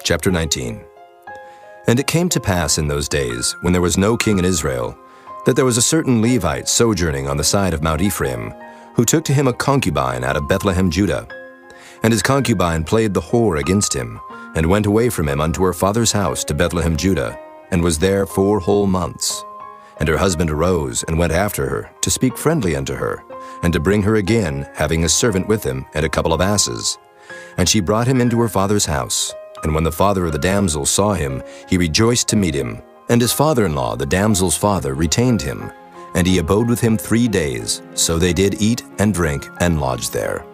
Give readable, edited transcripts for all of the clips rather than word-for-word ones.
Chapter 19. And it came to pass in those days, when there was no king in Israel, that there was a certain Levite sojourning on the side of Mount Ephraim, who took to him a concubine out of Bethlehem, Judah. And his concubine played the whore against him, and went away from him unto her father's house to Bethlehem, Judah, and was there 4 whole months. And her husband arose, and went after her, to speak friendly unto her, and to bring her again, having a servant with him, and a couple of asses. And she brought him into her father's house. And when the father of the damsel saw him, he rejoiced to meet him. And his father-in-law, the damsel's father, retained him. And he abode with him 3 days. So they did eat and drink, and lodged there.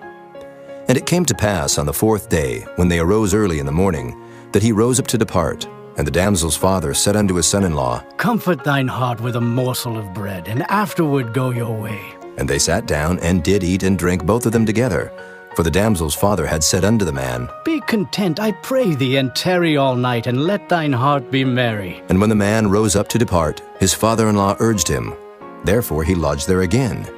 And it came to pass on the 4th day, when they arose early in the morning, that he rose up to depart. And the damsel's father said unto his son-in-law, Comfort thine heart with a morsel of bread, and afterward go your way. And they sat down, and did eat and drink both of them together. For the damsel's father had said unto the man, Be content, I pray thee, and tarry all night, and let thine heart be merry. And when the man rose up to depart, his father-in-law urged him. Therefore he lodged there again.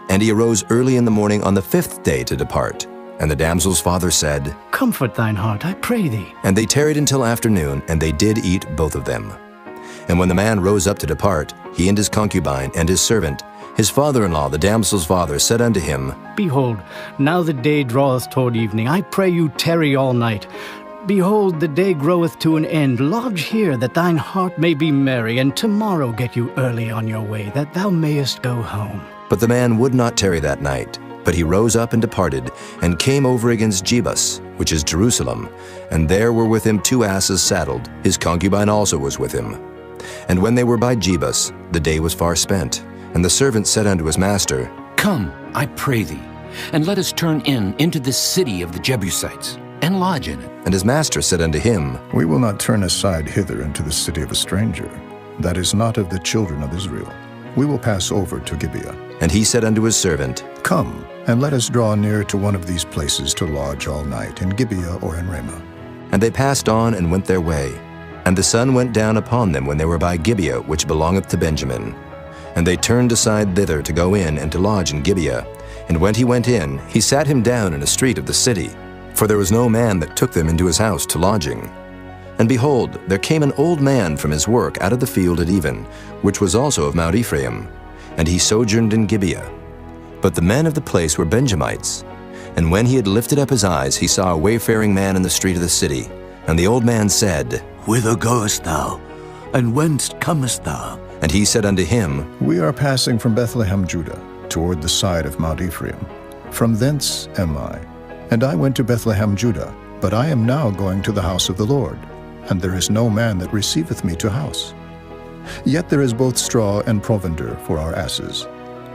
And he arose early in the morning on the 5th day to depart. And the damsel's father said, Comfort thine heart, I pray thee. And they tarried until afternoon, and they did eat both of them. And when the man rose up to depart, he and his concubine and his servant, his father-in-law, the damsel's father, said unto him, Behold, now the day draweth toward evening. I pray you tarry all night. Behold, the day groweth to an end. Lodge here, that thine heart may be merry, and tomorrow get you early on your way, that thou mayest go home. But the man would not tarry that night. But he rose up and departed, and came over against Jebus, which is Jerusalem. And there were with him 2 asses saddled. His concubine also was with him. And when they were by Jebus, the day was far spent. And the servant said unto his master, Come, I pray thee, and let us turn into this city of the Jebusites, and lodge in it. And his master said unto him, We will not turn aside hither into the city of a stranger, that is not of the children of Israel. We will pass over to Gibeah. And he said unto his servant, Come, and let us draw near to one of these places to lodge all night, in Gibeah or in Ramah. And they passed on and went their way. And the sun went down upon them when they were by Gibeah, which belongeth to Benjamin. And they turned aside thither to go in and to lodge in Gibeah. And when he went in, he sat him down in a street of the city, for there was no man that took them into his house to lodging. And behold, there came an old man from his work out of the field at even, which was also of Mount Ephraim, and he sojourned in Gibeah. But the men of the place were Benjamites. And when he had lifted up his eyes, he saw a wayfaring man in the street of the city. And the old man said, Whither goest thou, and whence comest thou? And he said unto him, We are passing from Bethlehem, Judah, toward the side of Mount Ephraim. From thence am I. And I went to Bethlehem, Judah, but I am now going to the house of the Lord, and there is no man that receiveth me to house. Yet there is both straw and provender for our asses.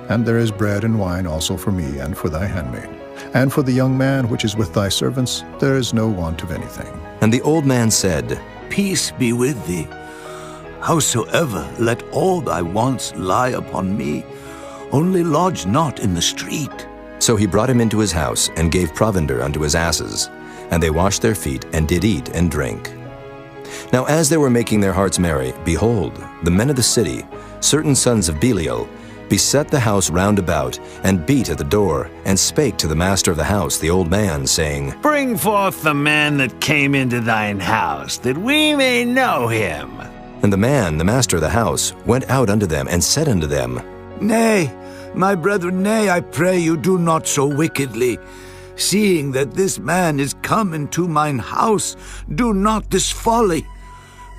And there is bread and wine also for me and for thy handmaid. And for the young man which is with thy servants, there is no want of anything. And the old man said, Peace be with thee. Howsoever, let all thy wants lie upon me. Only lodge not in the street. So he brought him into his house, and gave provender unto his asses. And they washed their feet, and did eat and drink. Now as they were making their hearts merry, behold, the men of the city, certain sons of Belial, beset the house round about, and beat at the door, and spake to the master of the house, the old man, saying, Bring forth the man that came into thine house, that we may know him. And the man, the master of the house, went out unto them, and said unto them, Nay, my brethren, nay, I pray you, do not so wickedly. Seeing that this man is come into mine house, do not this folly.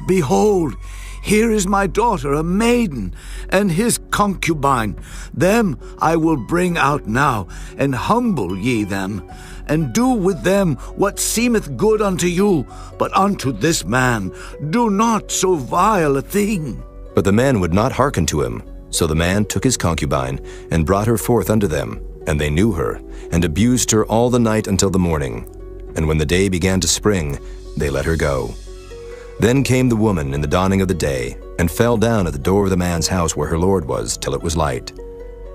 Behold, here is my daughter, a maiden, and his concubine. Them I will bring out now, and humble ye them, and do with them what seemeth good unto you. But unto this man do not so vile a thing. But the man would not hearken to him. So the man took his concubine, and brought her forth unto them. And they knew her, and abused her all the night until the morning. And when the day began to spring, they let her go. Then came the woman in the dawning of the day, and fell down at the door of the man's house where her lord was, till it was light.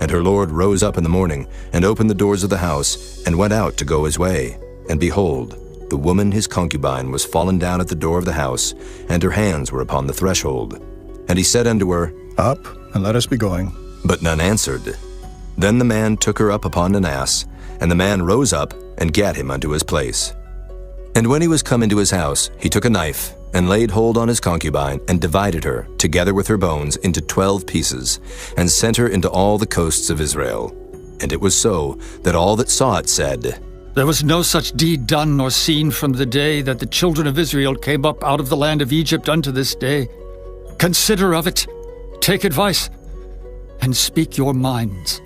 And her lord rose up in the morning, and opened the doors of the house, and went out to go his way. And behold, the woman his concubine was fallen down at the door of the house, and her hands were upon the threshold. And he said unto her, Up, and let us be going. But none answered. Then the man took her up upon an ass, and the man rose up, and gat him unto his place. And when he was come into his house, he took a knife, and laid hold on his concubine, and divided her, together with her bones, into 12 pieces, and sent her into all the coasts of Israel. And it was so, that all that saw it said, There was no such deed done nor seen from the day that the children of Israel came up out of the land of Egypt unto this day. Consider of it, take advice, and speak your minds.